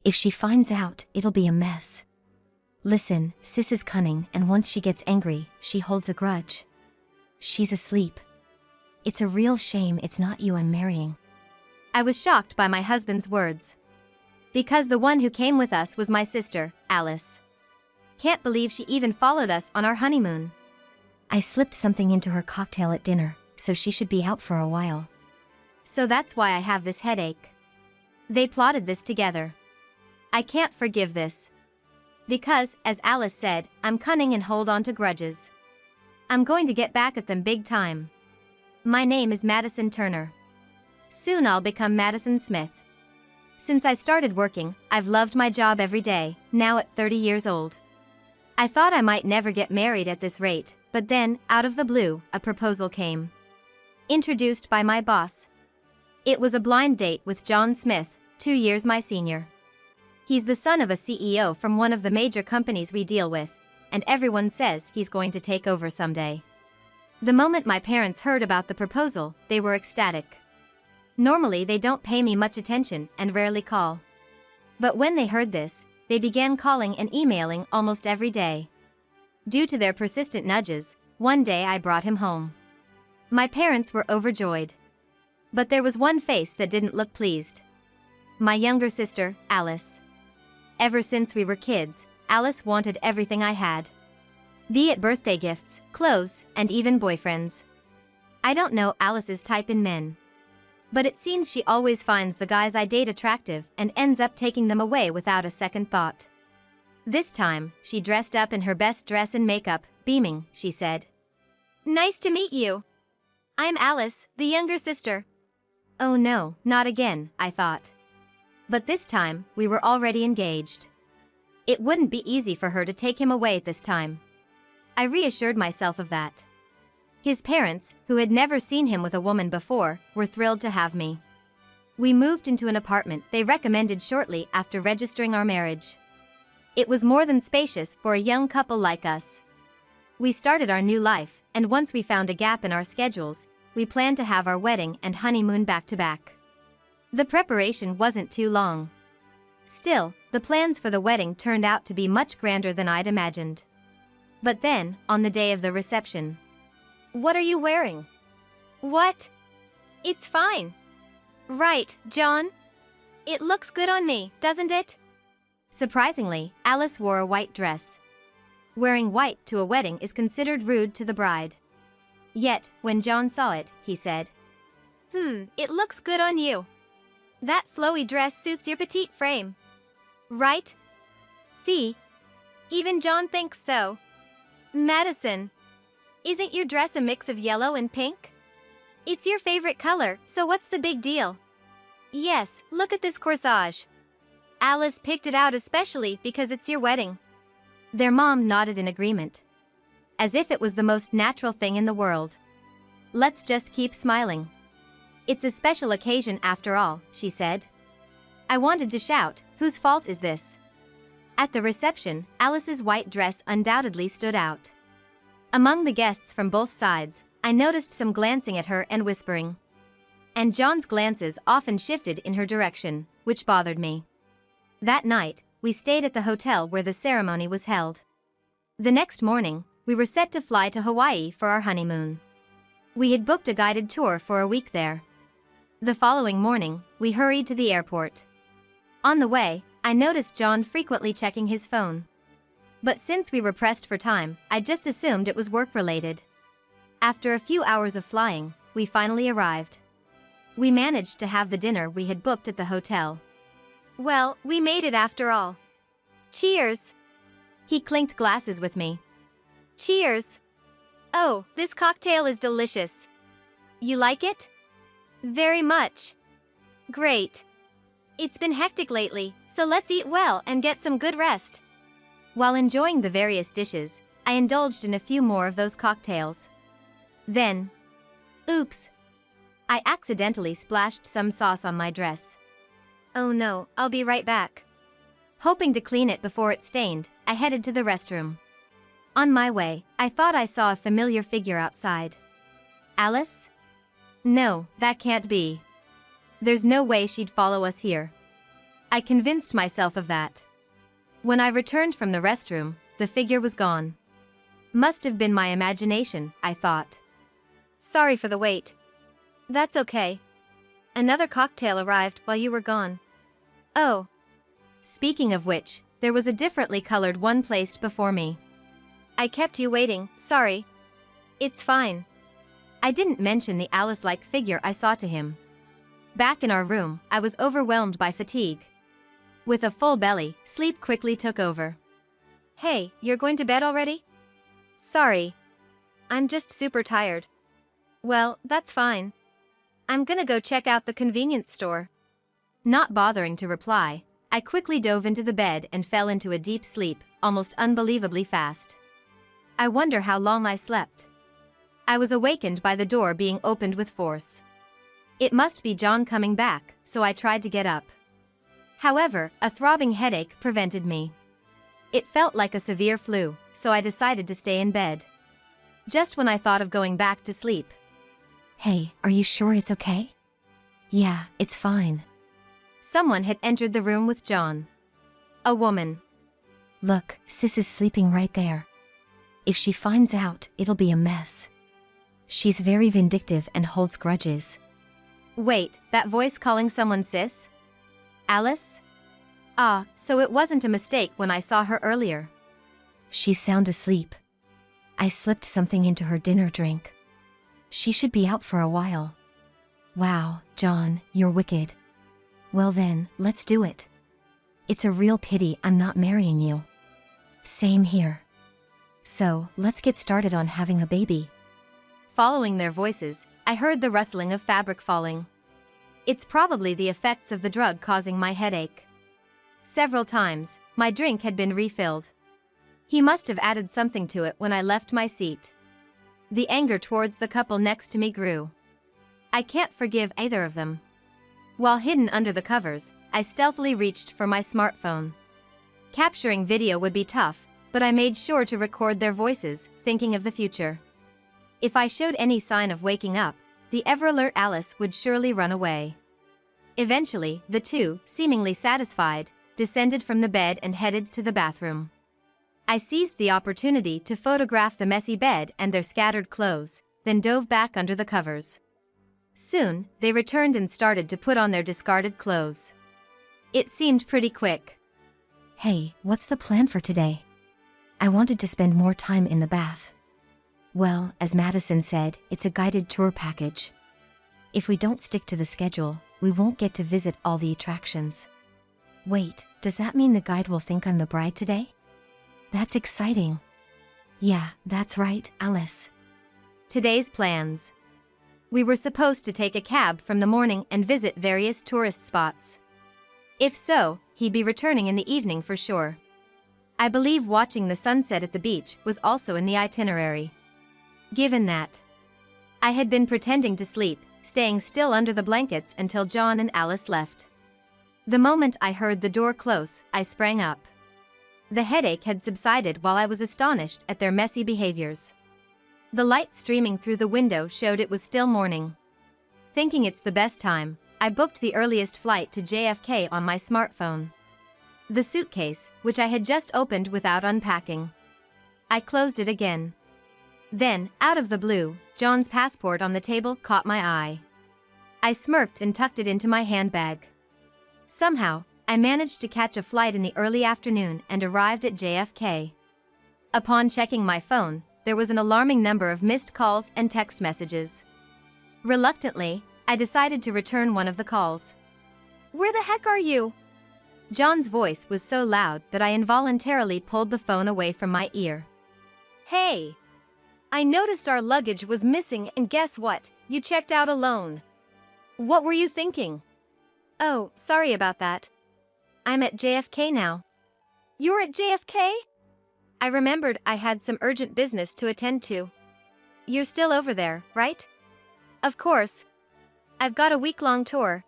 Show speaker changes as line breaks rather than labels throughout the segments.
If she finds out, it'll be a mess. Listen, sis is cunning, and once she gets angry, she holds a grudge. She's asleep. It's a real shame it's not you I'm marrying.
I was shocked by my husband's words. Because the one who came with us was my sister, Alice. Can't believe she even followed us on our honeymoon.
I slipped something into her cocktail at dinner, so she should be out for a while.
So that's why I have this headache. They plotted this together. I can't forgive this. Because, as Alice said, I'm cunning and hold on to grudges. I'm going to get back at them big time. My name is Madison Turner. Soon I'll become Madison Smith. Since I started working, I've loved my job every day, now at 30 years old. I thought I might never get married at this rate, but then, out of the blue, a proposal came. Introduced by my boss. It was a blind date with John Smith, 2 years my senior. He's the son of a CEO from one of the major companies we deal with, and everyone says he's going to take over someday. The moment my parents heard about the proposal, they were ecstatic. Normally they don't pay me much attention and rarely call. But when they heard this, they began calling and emailing almost every day. Due to their persistent nudges, one day I brought him home. My parents were overjoyed. But there was one face that didn't look pleased. My younger sister, Alice. Ever since we were kids, Alice wanted everything I had. Be it birthday gifts, clothes, and even boyfriends. I don't know Alice's type in men. But it seems she always finds the guys I date attractive and ends up taking them away without a second thought. This time, she dressed up in her best dress and makeup, beaming, she said. "Nice to meet you. I'm Alice, the younger sister." Oh no, not again, I thought. But this time, we were already engaged. It wouldn't be easy for her to take him away this time. I reassured myself of that. His parents, who had never seen him with a woman before, were thrilled to have me. We moved into an apartment they recommended shortly after registering our marriage. It was more than spacious for a young couple like us. We started our new life, and once we found a gap in our schedules, we planned to have our wedding and honeymoon back to back. The preparation wasn't too long. Still, the plans for the wedding turned out to be much grander than I'd imagined. But then, on the day of the reception. "What are you wearing?" "What? It's fine." "Right, John? It looks good on me, doesn't it?" Surprisingly, Alice wore a white dress. Wearing white to a wedding is considered rude to the bride. Yet, when John saw it, he said, "It looks good on you. That flowy dress suits your petite frame. Right? See? Even John thinks so. Madison, isn't your dress a mix of yellow and pink? It's your favorite color, so what's the big deal?" "Yes, look at this corsage. Alice picked it out especially because it's your wedding." Their mom nodded in agreement. As if it was the most natural thing in the world. "Let's just keep smiling. It's a special occasion after all," she said. I wanted to shout, "Whose fault is this?" At the reception, Alice's white dress undoubtedly stood out. Among the guests from both sides, I noticed some glancing at her and whispering. And John's glances often shifted in her direction, which bothered me. That night, we stayed at the hotel where the ceremony was held. The next morning, we were set to fly to Hawaii for our honeymoon. We had booked a guided tour for a week there. The following morning, we hurried to the airport. On the way, I noticed John frequently checking his phone. But since we were pressed for time, I just assumed it was work-related. After a few hours of flying, we finally arrived. We managed to have the dinner we had booked at the hotel. Well, we made it after all. Cheers! He clinked glasses with me. Cheers! Oh, this cocktail is delicious. You like it? Very much. Great. It's been hectic lately, so let's eat well and get some good rest. While enjoying the various dishes, I indulged in a few more of those cocktails. Then, oops! I accidentally splashed some sauce on my dress. Oh no, I'll be right back. Hoping to clean it before it stained, I headed to the restroom. On my way, I thought I saw a familiar figure outside. Alice? No, that can't be. There's no way she'd follow us here. I convinced myself of that. When I returned from the restroom, the figure was gone. Must have been my imagination, I thought. Sorry for the wait. That's okay. Another cocktail arrived while you were gone. Oh. Speaking of which, there was a differently colored one placed before me. I kept you waiting, sorry. It's fine. I didn't mention the Alice-like figure I saw to him. Back in our room, I was overwhelmed by fatigue. With a full belly, sleep quickly took over. Hey, you're going to bed already? Sorry. I'm just super tired. Well, that's fine. I'm gonna go check out the convenience store. Not bothering to reply, I quickly dove into the bed and fell into a deep sleep, almost unbelievably fast. I wonder how long I slept. I was awakened by the door being opened with force. It must be John coming back, so I tried to get up. However, a throbbing headache prevented me. It felt like a severe flu, so I decided to stay in bed. Just when I thought of going back to sleep.
Hey, are you sure it's okay? Yeah, it's fine.
Someone had entered the room with John. A woman.
Look, Sis is sleeping right there. If she finds out, it'll be a mess. She's very vindictive and holds grudges.
Wait, that voice calling someone sis? Alice? Ah, so it wasn't a mistake when I saw her earlier.
She's sound asleep. I slipped something into her dinner drink. She should be out for a while. Wow, John, you're wicked. Well then, let's do it. It's a real pity I'm not marrying you. Same here. So, let's get started on having a baby.
Following their voices, I heard the rustling of fabric falling. It's probably the effects of the drug causing my headache. Several times, my drink had been refilled. He must have added something to it when I left my seat. The anger towards the couple next to me grew. I can't forgive either of them. While hidden under the covers, I stealthily reached for my smartphone. Capturing video would be tough, but I made sure to record their voices, thinking of the future. If I showed any sign of waking up, the ever-alert Alice would surely run away. Eventually, the two, seemingly satisfied, descended from the bed and headed to the bathroom. I seized the opportunity to photograph the messy bed and their scattered clothes, then dove back under the covers. Soon, they returned and started to put on their discarded clothes. It seemed pretty quick.
Hey, what's the plan for today? I wanted to spend more time in the bath. Well, as Madison said, it's a guided tour package. If we don't stick to the schedule, we won't get to visit all the attractions. Wait, does that mean the guide will think I'm the bride today? That's exciting. Yeah, that's right, Alice.
Today's plans. We were supposed to take a cab from the morning and visit various tourist spots. If so, he'd be returning in the evening for sure. I believe watching the sunset at the beach was also in the itinerary. Given that, I had been pretending to sleep, staying still under the blankets until John and Alice left. The moment I heard the door close, I sprang up. The headache had subsided while I was astonished at their messy behaviors. The light streaming through the window showed it was still morning. Thinking it's the best time, I booked the earliest flight to JFK on my smartphone. The suitcase, which I had just opened without unpacking. I closed it again. Then, out of the blue, John's passport on the table caught my eye. I smirked and tucked it into my handbag. Somehow, I managed to catch a flight in the early afternoon and arrived at JFK. Upon checking my phone, there was an alarming number of missed calls and text messages. Reluctantly, I decided to return one of the calls. "Where the heck are you?" John's voice was so loud that I involuntarily pulled the phone away from my ear. "Hey! I noticed our luggage was missing and guess what? You checked out alone. What were you thinking?" "Oh, sorry about that. I'm at JFK now." "You're at JFK?" I remembered I had some urgent business to attend to. "You're still over there, right?" "Of course. I've got a week-long tour.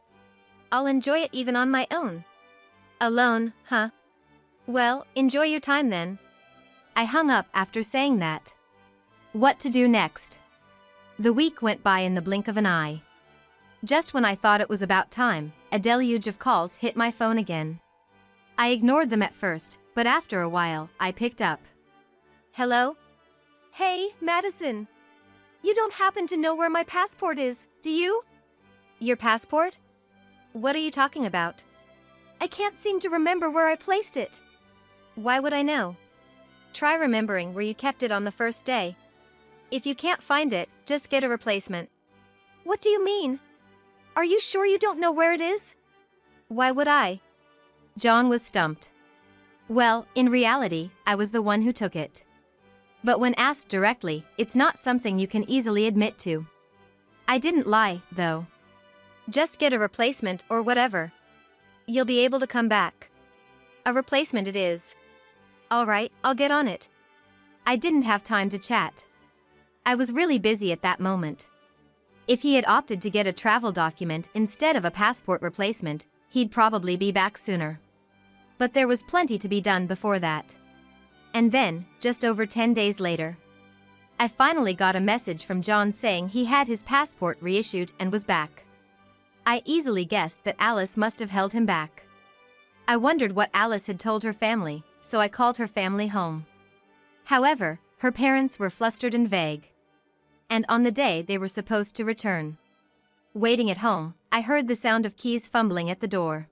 I'll enjoy it even on my own." "Alone, huh? Well, enjoy your time then." I hung up after saying that. What to do next? The week went by in the blink of an eye. Just when I thought it was about time, a deluge of calls hit my phone again. I ignored them at first, but after a while, I picked up. Hello? Hey, Madison. You don't happen to know where my passport is, do you? Your passport? What are you talking about? I can't seem to remember where I placed it. Why would I know? Try remembering where you kept it on the first day. If you can't find it, just get a replacement. What do you mean? Are you sure you don't know where it is? Why would I? John was stumped. Well, in reality, I was the one who took it. But when asked directly, it's not something you can easily admit to. I didn't lie, though. Just get a replacement or whatever. You'll be able to come back. A replacement it is. All right, I'll get on it. I didn't have time to chat. I was really busy at that moment. If he had opted to get a travel document instead of a passport replacement, he'd probably be back sooner. But there was plenty to be done before that. And then, just over 10 days later, I finally got a message from John saying he had his passport reissued and was back. I easily guessed that Alice must have held him back. I wondered what Alice had told her family, so I called her family home. However, her parents were flustered and vague. And on the day they were supposed to return. Waiting at home, I heard the sound of keys fumbling at the door.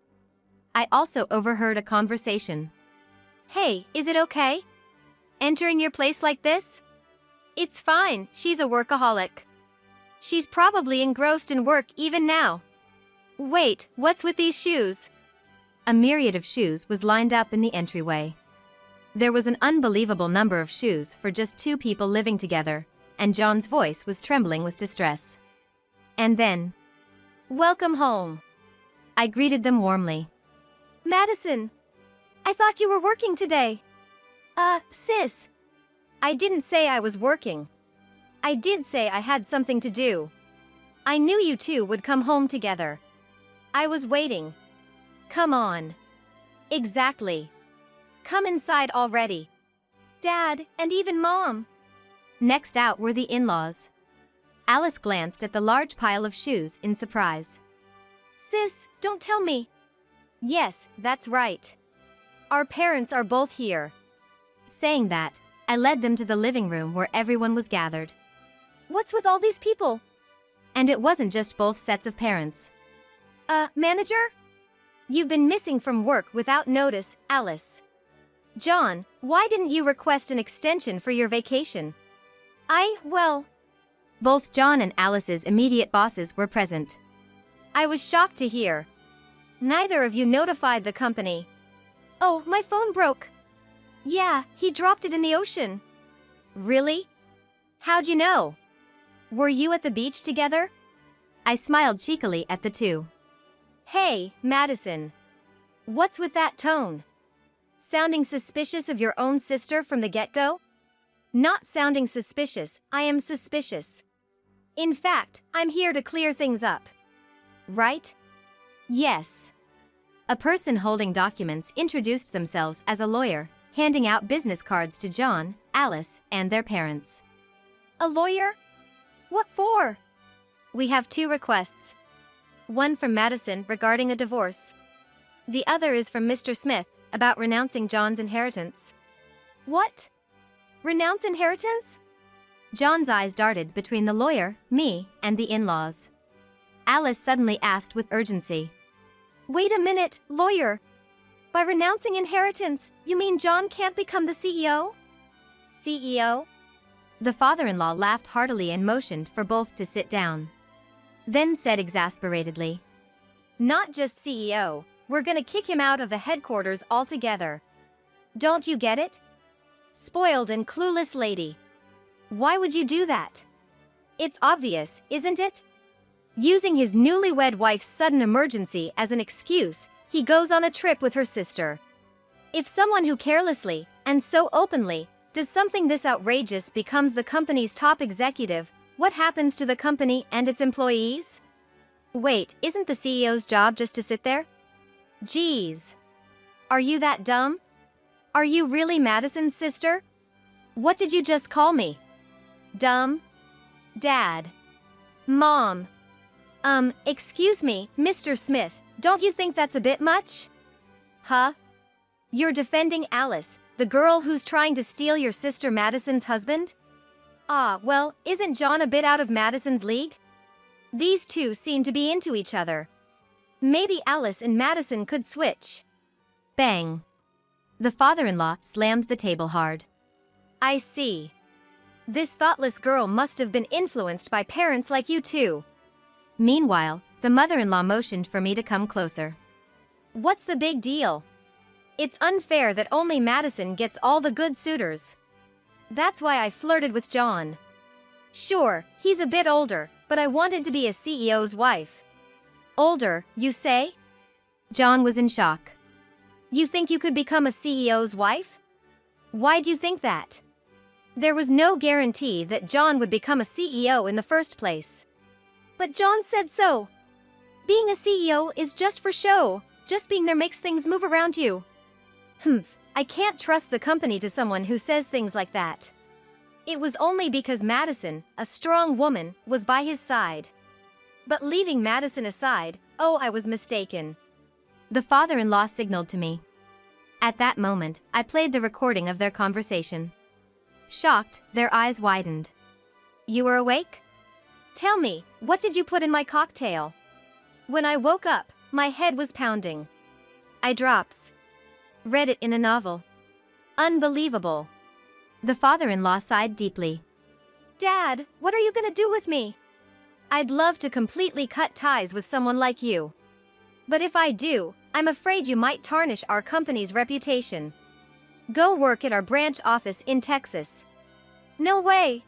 I also overheard a conversation. Hey, is it okay? Entering your place like this? It's fine, she's a workaholic. She's probably engrossed in work even now. Wait, what's with these shoes? A myriad of shoes was lined up in the entryway. There was an unbelievable number of shoes for just 2 people living together, and John's voice was trembling with distress. And then, welcome home. I greeted them warmly. Madison, I thought you were working today. Sis. I didn't say I was working. I did say I had something to do. I knew you two would come home together. I was waiting. Come on. Exactly. Come inside already. Dad, and even Mom. Next out were the in-laws. Alice glanced at the large pile of shoes in surprise. Sis, don't tell me. Yes, that's right. Our parents are both here. Saying that, I led them to the living room where everyone was gathered. What's with all these people? And it wasn't just both sets of parents. Manager? You've been missing from work without notice, Alice. John, why didn't you request an extension for your vacation? Well... Both John and Alice's immediate bosses were present. I was shocked to hear. Neither of you notified the company. Oh, my phone broke. Yeah, he dropped it in the ocean. Really? How'd you know? Were you at the beach together? I smiled cheekily at the two. Hey, Madison. What's with that tone? Sounding suspicious of your own sister from the get-go? Not sounding suspicious, I am suspicious. In fact, I'm here to clear things up. Right? Yes. A person holding documents introduced themselves as a lawyer, handing out business cards to John, Alice, and their parents. A lawyer? What for? We have 2 requests. One from Madison regarding a divorce. The other is from Mr. Smith about renouncing John's inheritance. What? Renounce inheritance? John's eyes darted between the lawyer, me, and the in-laws. Alice suddenly asked with urgency. Wait a minute, lawyer. By renouncing inheritance, you mean John can't become the CEO? CEO? The father-in-law laughed heartily and motioned for both to sit down. Then said exasperatedly, not just CEO, we're gonna kick him out of the headquarters altogether. Don't you get it? Spoiled and clueless lady. Why would you do that? It's obvious, isn't it? Using his newlywed wife's sudden emergency as an excuse, he goes on a trip with her sister. If someone who carelessly, and so openly, does something this outrageous becomes the company's top executive, what happens to the company and its employees? Wait, isn't the CEO's job just to sit there? Geez. Are you that dumb? Are you really Madison's sister? What did you just call me? Dumb? Dad? Mom? Excuse me, Mr. Smith, Don't you think that's a bit much? Huh? You're defending Alice, the girl who's trying to steal your sister Madison's husband? Ah, well, isn't John a bit out of Madison's league? These two seem to be into each other. Maybe Alice and Madison could switch. Bang. The father-in-law slammed the table hard. I see. This thoughtless girl must have been influenced by parents like you two. Meanwhile, the mother-in-law motioned for me to come closer. What's the big deal? It's unfair that only Madison gets all the good suitors. That's why I flirted with John. Sure, he's a bit older, but I wanted to be a CEO's wife. Older, you say? John was in shock. You think you could become a CEO's wife? Why'd you think that? There was no guarantee that John would become a CEO in the first place. But John said so. Being a CEO is just for show. Just being there makes things move around you. I can't trust the company to someone who says things like that. It was only because Madison, a strong woman, was by his side. But leaving Madison aside, oh, I was mistaken. The father-in-law signaled to me. At that moment, I played the recording of their conversation. Shocked, their eyes widened. You were awake? Tell me, what did you put in my cocktail? When I woke up, my head was pounding. Eye drops. Read it in a novel. Unbelievable. The father-in-law sighed deeply. Dad, what are you gonna do with me? I'd love to completely cut ties with someone like you. But if I do, I'm afraid you might tarnish our company's reputation. Go work at our branch office in Texas. No way.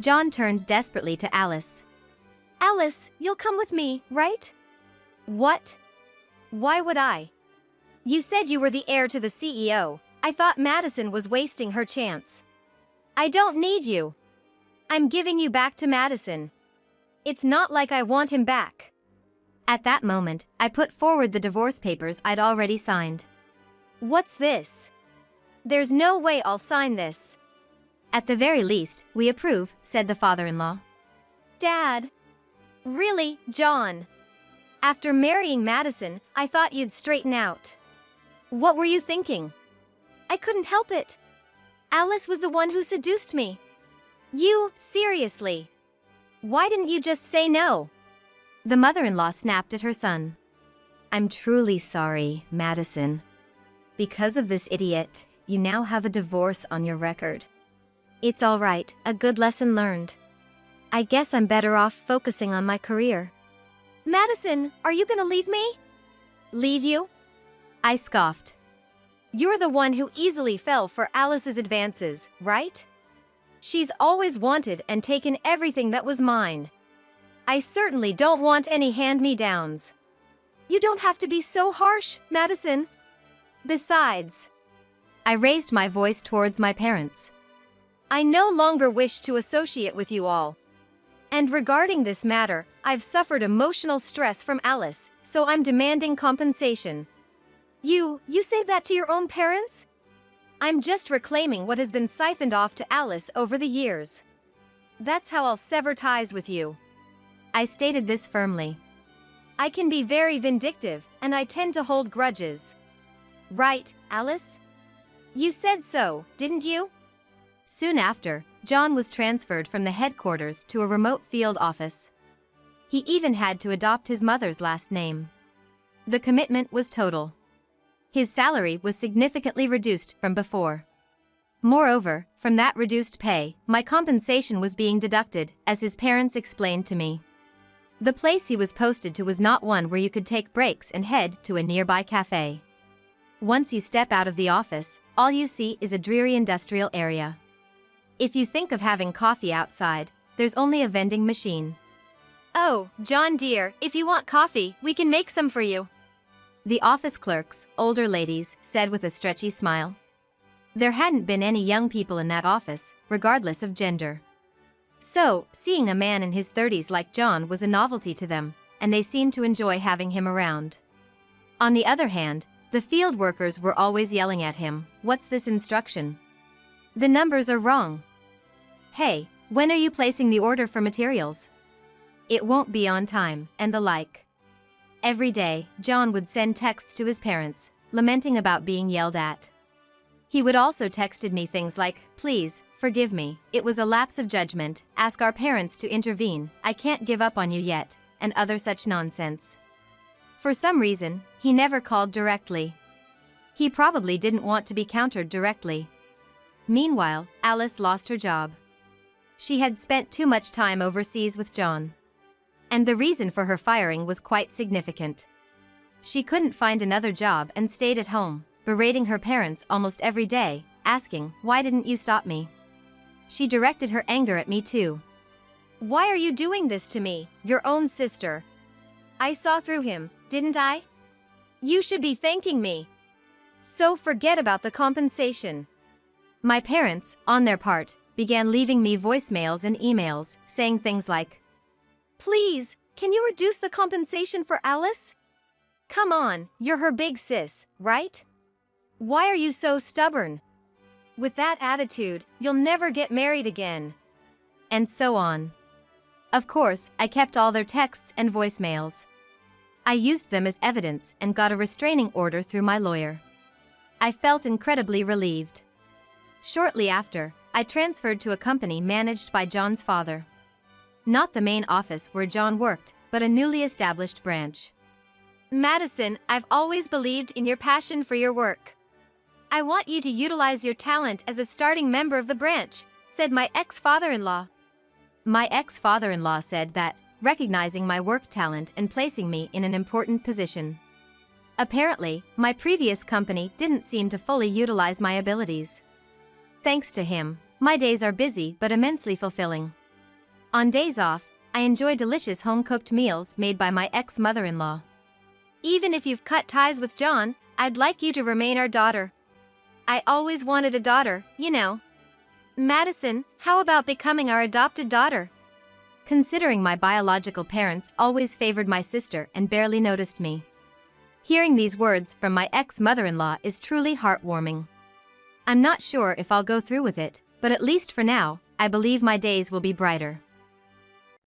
John turned desperately to Alice. Alice, you'll come with me, right? What? Why would I? You said you were the heir to the CEO. I thought Madison was wasting her chance. I don't need you. I'm giving you back to Madison. It's not like I want him back. At that moment, I put forward the divorce papers I'd already signed. What's this? There's no way I'll sign this. At the very least, we approve, said the father-in-law. Dad. Really, John? After marrying Madison, I thought you'd straighten out. What were you thinking? I couldn't help it. Alice was the one who seduced me. You, seriously. Why didn't you just say no? The mother-in-law snapped at her son. I'm truly sorry, Madison. Because of this idiot, you now have a divorce on your record. It's all right, a good lesson learned. I guess I'm better off focusing on my career. Madison, are you gonna leave me? Leave you? I scoffed. You're the one who easily fell for Alice's advances, right? She's always wanted and taken everything that was mine. I certainly don't want any hand-me-downs. You don't have to be so harsh, Madison. Besides, I raised my voice towards my parents. I no longer wish to associate with you all. And regarding this matter, I've suffered emotional stress from Alice, so I'm demanding compensation. You say that to your own parents? I'm just reclaiming what has been siphoned off to Alice over the years. That's how I'll sever ties with you. I stated this firmly. I can be very vindictive, and I tend to hold grudges. Right, Alice? You said so, didn't you? Soon after, John was transferred from the headquarters to a remote field office. He even had to adopt his mother's last name. The commitment was total. His salary was significantly reduced from before. Moreover, from that reduced pay, my compensation was being deducted, as his parents explained to me. The place he was posted to was not one where you could take breaks and head to a nearby cafe. Once you step out of the office, all you see is a dreary industrial area. If you think of having coffee outside, there's only a vending machine. Oh, John dear, if you want coffee, we can make some for you. The office clerks, older ladies, said with a stretchy smile. There hadn't been any young people in that office, regardless of gender. So, seeing a man in his 30s like John was a novelty to them, and they seemed to enjoy having him around. On the other hand, the field workers were always yelling at him, "What's this instruction? The numbers are wrong. Hey, when are you placing the order for materials? It won't be on time," and the like. Every day, John would send texts to his parents, lamenting about being yelled at. He would also texted me things like, "Please, forgive me, it was a lapse of judgment, ask our parents to intervene, I can't give up on you yet," and other such nonsense. For some reason, he never called directly. He probably didn't want to be countered directly. Meanwhile, Alice lost her job. She had spent too much time overseas with John. And the reason for her firing was quite significant. She couldn't find another job and stayed at home, berating her parents almost every day, asking, "Why didn't you stop me?" She directed her anger at me too. "Why are you doing this to me, your own sister? I saw through him, didn't I? You should be thanking me. So forget about the compensation." My parents, on their part, began leaving me voicemails and emails, saying things like, "Please, can you reduce the compensation for Alice? Come on, you're her big sis, right? Why are you so stubborn? With that attitude, you'll never get married again." And so on. Of course, I kept all their texts and voicemails. I used them as evidence and got a restraining order through my lawyer. I felt incredibly relieved. Shortly after, I transferred to a company managed by John's father. Not the main office where John worked, but a newly established branch. "Madison, I've always believed in your passion for your work. I want you to utilize your talent as a starting member of the branch," said my ex-father-in-law. My ex-father-in-law said that, recognizing my work talent and placing me in an important position. Apparently, my previous company didn't seem to fully utilize my abilities. Thanks to him, my days are busy but immensely fulfilling. On days off, I enjoy delicious home-cooked meals made by my ex-mother-in-law. "Even if you've cut ties with John, I'd like you to remain our daughter. I always wanted a daughter, you know. Madison, how about becoming our adopted daughter?" Considering my biological parents always favored my sister and barely noticed me. Hearing these words from my ex-mother-in-law is truly heartwarming. I'm not sure if I'll go through with it, but at least for now, I believe my days will be brighter.